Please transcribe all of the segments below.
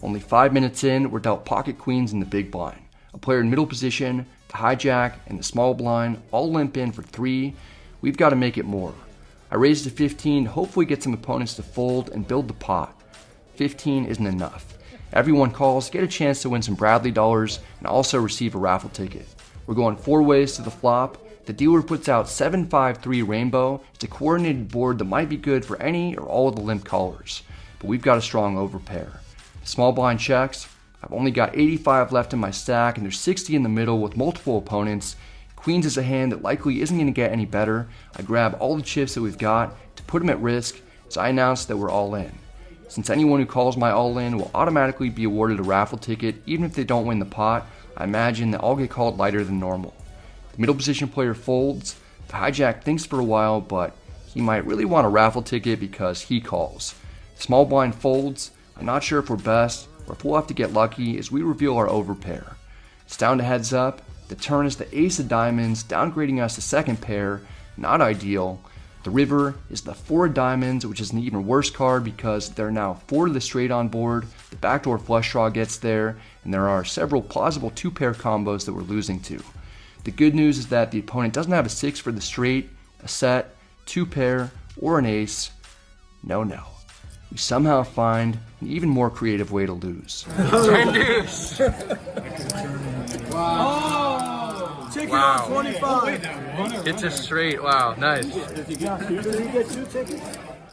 Only 5 minutes in, we're dealt pocket queens in the big blind. A player in middle position, the hijack, and the small blind all limp in for 3. We've got to make it more. I raise to 15, hopefully get some opponents to fold and build the pot. 15 isn't enough. Everyone calls, get a chance to win some Bradley dollars, and also receive a raffle ticket. We're going 4 ways to the flop. The dealer puts out 7-5-3 rainbow. It's a coordinated board that might be good for any or all of the limp callers, but we've got a strong overpair. The small blind checks. I've only got 85 left in my stack, and there's 60 in the middle with multiple opponents. Queens is a hand that likely isn't going to get any better. I grab all the chips that we've got to put them at risk, so I announce that we're all in. Since anyone who calls my all-in will automatically be awarded a raffle ticket, even if they don't win the pot, I imagine that I'll get called lighter than normal. The middle position player folds. The hijack thinks for a while, but he might really want a raffle ticket because he calls. The small blind folds. I'm not sure if we're best or if we'll have to get lucky as we reveal our overpair. It's down to heads up. The turn is the ace of diamonds, downgrading us to second pair. Not ideal. The river is the 4 of diamonds, which is an even worse card because there are now 4 to the straight on board. The backdoor flush draw gets there, and there are several plausible 2-pair combos that we're losing to. The good news is that the opponent doesn't have a 6 for the straight, a set, 2-pair, or an ace. No. We somehow find an even more creative way to lose. 10 deuce! Wow. Ticket on 25. It's a straight. Wow, nice.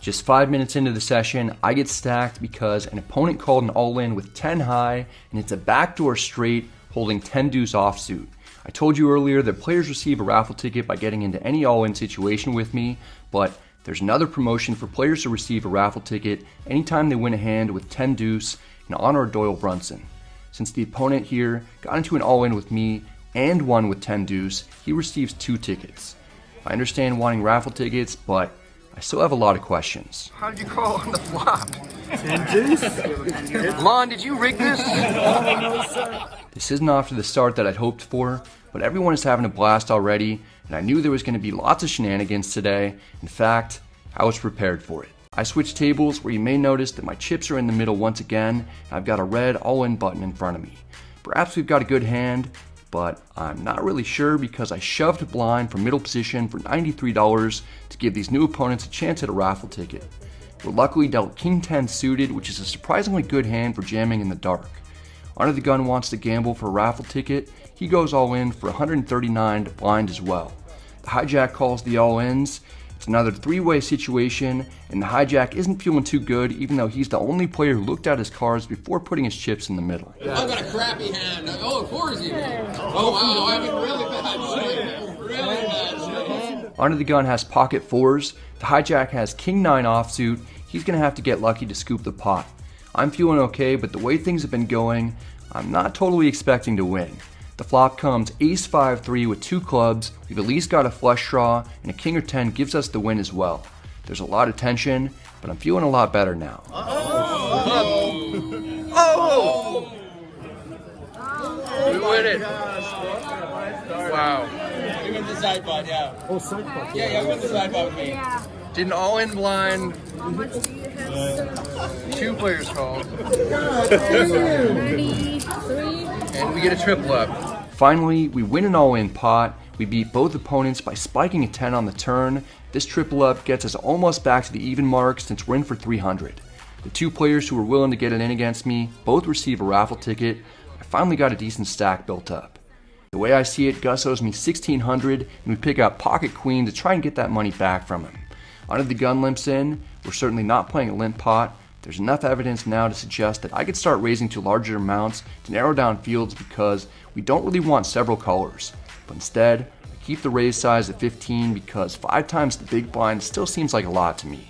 Just 5 minutes into the session, I get stacked because an opponent called an all-in with 10 high, and it's a backdoor straight holding 10 deuce offsuit. I told you earlier that players receive a raffle ticket by getting into any all-in situation with me, but there's another promotion for players to receive a raffle ticket anytime they win a hand with 10 deuce in honor of Doyle Brunson. Since the opponent here got into an all-in with me and won with 10 deuce, he receives 2 tickets. I understand wanting raffle tickets, but I still have a lot of questions. How did you call on the flop? 10 deuce? Lon, did you rig this? This isn't off to the start that I'd hoped for, but everyone is having a blast already, and I knew there was going to be lots of shenanigans today. In fact, I was prepared for it. I switched tables where you may notice that my chips are in the middle once again, and I've got a red all-in button in front of me. Perhaps we've got a good hand, but I'm not really sure because I shoved blind from middle position for $93 to give these new opponents a chance at a raffle ticket. We're luckily dealt King 10 suited, which is a surprisingly good hand for jamming in the dark. Under the gun wants to gamble for a raffle ticket. He goes all in for 139 to blind as well. The hijack calls the all-ins. It's another 3-way situation, and the hijack isn't feeling too good even though he's the only player who looked at his cards before putting his chips in the middle. I've got a crappy hand. Oh, of course you do. Oh, wow, I have a really bad shape. Under the gun has pocket 4s. The hijack has King 9 offsuit. He's going to have to get lucky to scoop the pot. I'm feeling okay, but the way things have been going, I'm not totally expecting to win. The flop comes ace 5-3 with 2 clubs. We've at least got a flush draw, and a king or 10 gives us the win as well. There's a lot of tension, but I'm feeling a lot better now. Oh! We win it. Wow. We went the side pot, yeah. Oh, side pot. Yeah, we went the side pot with me. Did an all-in blind. How much do you have? 2 players called. 33. And we get a triple up. Finally, we win an all-in pot. We beat both opponents by spiking a 10 on the turn. This triple up gets us almost back to the even mark since we're in for 300. The 2 players who were willing to get it in against me both receive a raffle ticket. I finally got a decent stack built up. The way I see it, Gus owes me $1,600, and we pick up pocket queen to try and get that money back from him. Under the gun limps in. We're certainly not playing a limp pot. There's enough evidence now to suggest that I could start raising to larger amounts to narrow down fields because we don't really want several colors. But instead, I keep the raise size at 15 because 5 times the big blind still seems like a lot to me.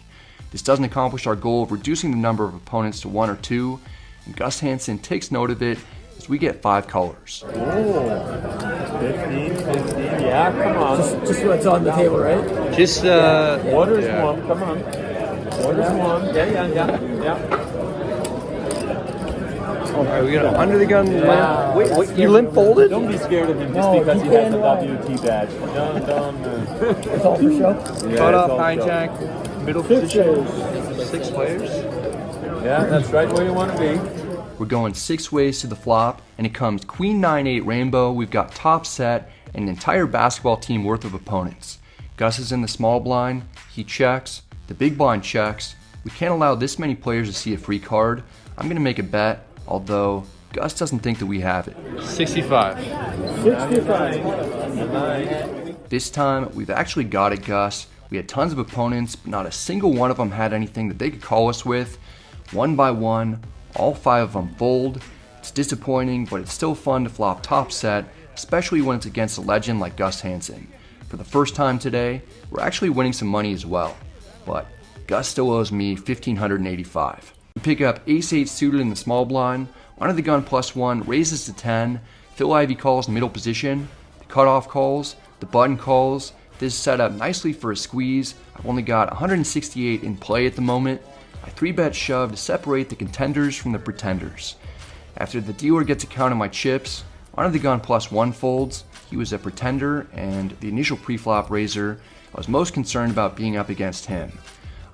This doesn't accomplish our goal of reducing the number of opponents to 1 or 2, and Gus Hansen takes note of it as we get 5 colors. Oh, 15, yeah, come on. Just what's on the table, right? Just, Water's warm, come on. Water's warm, yeah. Alright, we got an under the gun Yeah. limp. Wait, you limp folded? Don't be scared of him just because he has the WT badge. Don't. It's all for show? Yeah, Cut off it's all hijack, middle position, 6 players. Yeah, that's right where you want to be. We're going 6 ways to the flop, and it comes Queen 9-8 rainbow. We've got top set and an entire basketball team worth of opponents. Gus is in the small blind. He checks. The big blind checks. We can't allow this many players to see a free card. I'm going to make a bet, although Gus doesn't think that we have it. 65. 65. This time, we've actually got it, Gus. We had tons of opponents, but not a single one of them had anything that they could call us with. One by one, all 5 of them fold. It's disappointing, but it's still fun to flop top set, especially when it's against a legend like Gus Hansen. For the first time today, we're actually winning some money as well. But Gus still owes me $1,585. We pick up ace-8 suited in the small blind. Under the gun +1, raises to 10. Phil Ivey calls in middle position. The cutoff calls. The button calls. This is set up nicely for a squeeze. I've only got 168 in play at the moment. I 3-bet shove to separate the contenders from the pretenders. After the dealer gets a count of my chips, under the gun +1 folds. He was a pretender, and the initial pre-flop raiser, I was most concerned about being up against him.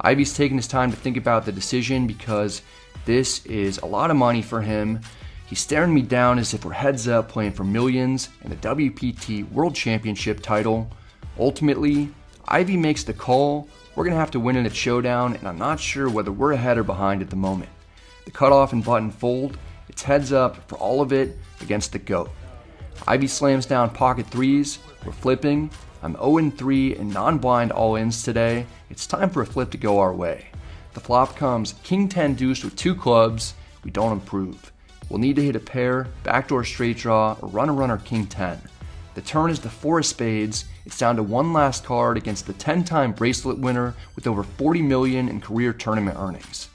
Ivey's taking his time to think about the decision because this is a lot of money for him. He's staring me down as if we're heads up playing for millions and the WPT World Championship title. Ultimately, Ivey makes the call. We're going to have to win in a showdown, and I'm not sure whether we're ahead or behind at the moment. The cutoff and button fold. It's heads up for all of it against the GOAT. Ivey slams down pocket 3s. We're flipping. I'm 0-3 in non-blind all-ins today. It's time for a flip to go our way. The flop comes King 10 deuce with 2 clubs. We don't improve. We'll need to hit a pair, backdoor straight draw, or run a runner King 10. The turn is the 4 of spades. It's down to one last card against the 10-time bracelet winner with over $40 million in career tournament earnings.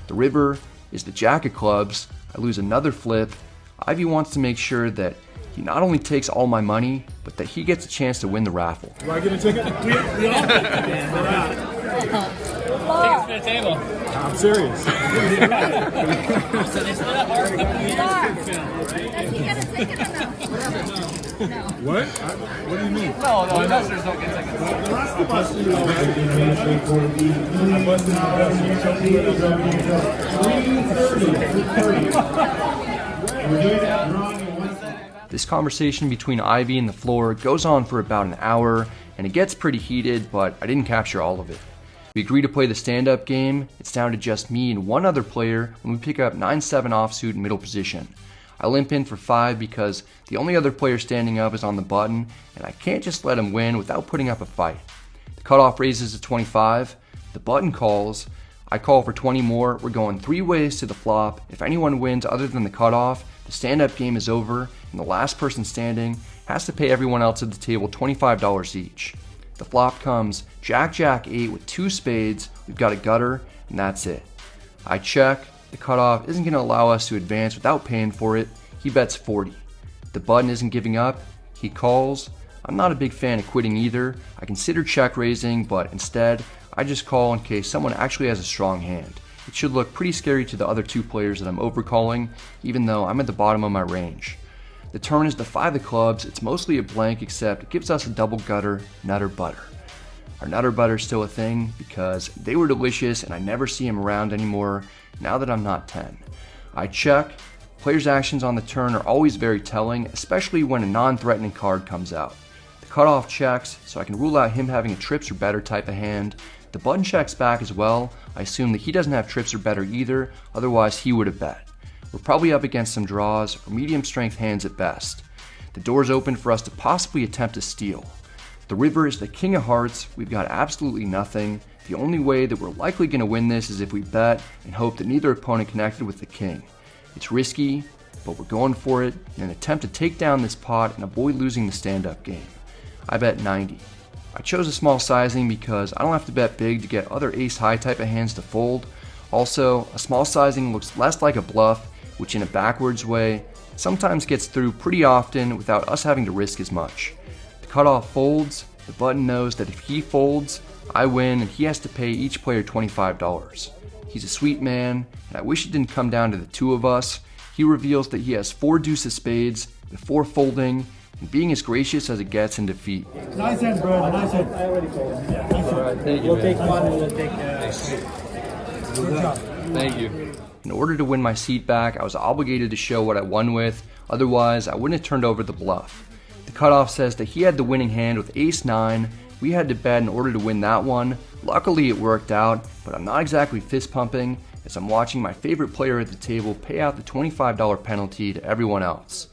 The river is the jack of clubs. I lose another flip. Ivey wants to make sure that he not only takes all my money, but that he gets a chance to win the raffle. Do I get a ticket? We all get a ticket. We're out. Tickets for the table. I'm serious. Does he get a ticket or no? No. What? What do you mean? No, investors don't get tickets. The rest of us, you know, This conversation between Ivey and the floor goes on for about an hour, and it gets pretty heated, but I didn't capture all of it. We agree to play the stand-up game. It's down to just me and one other player when we pick up 9-7 offsuit in middle position. I limp in for 5 because the only other player standing up is on the button, and I can't just let him win without putting up a fight. The cutoff raises to 25. The button calls. I call for 20 more. We're going 3 ways to the flop. If anyone wins other than the cutoff, the stand-up game is over, and the last person standing has to pay everyone else at the table $25 each. The flop comes Jack 8 with 2 spades. We've got a gutter, and that's it. I check. The cutoff isn't going to allow us to advance without paying for it. He bets 40. The button isn't giving up. He calls. I'm not a big fan of quitting either. I consider check raising, but instead, I just call in case someone actually has a strong hand. It should look pretty scary to the other 2 players that I'm overcalling, even though I'm at the bottom of my range. The turn is the 5 of clubs. It's mostly a blank, except it gives us a double gutter, nutter butter. Our nutter butter is still a thing because they were delicious and I never see them around anymore now that I'm not 10. I check. Players' actions on the turn are always very telling, especially when a non-threatening card comes out. The cutoff checks, so I can rule out him having a trips or better type of hand. The button checks back as well. I assume that he doesn't have trips or better either, otherwise he would have bet. We're probably up against some draws or medium strength hands at best. The door's open for us to possibly attempt to steal. The river is the king of hearts. We've got absolutely nothing. The only way that we're likely going to win this is if we bet and hope that neither opponent connected with the king. It's risky, but we're going for it in an attempt to take down this pot and avoid losing the stand-up game. I bet 90. I chose a small sizing because I don't have to bet big to get other ace-high type of hands to fold. Also, a small sizing looks less like a bluff, which in a backwards way sometimes gets through pretty often without us having to risk as much. The cutoff folds. The button knows that if he folds, I win and he has to pay each player $25. He's a sweet man, and I wish it didn't come down to the 2 of us. He reveals that he has 4 deuce of spades before folding, and being as gracious as it gets in defeat. Nice hand, bro. Nice hand. I already told him. Yeah. All right, thank you. We'll take 1 and we'll take. Good job. Thank you. In order to win my seat back, I was obligated to show what I won with, otherwise I wouldn't have turned over the bluff. The cutoff says that he had the winning hand with ace-9. We had to bet in order to win that one. Luckily it worked out, but I'm not exactly fist pumping as I'm watching my favorite player at the table pay out the $25 penalty to everyone else.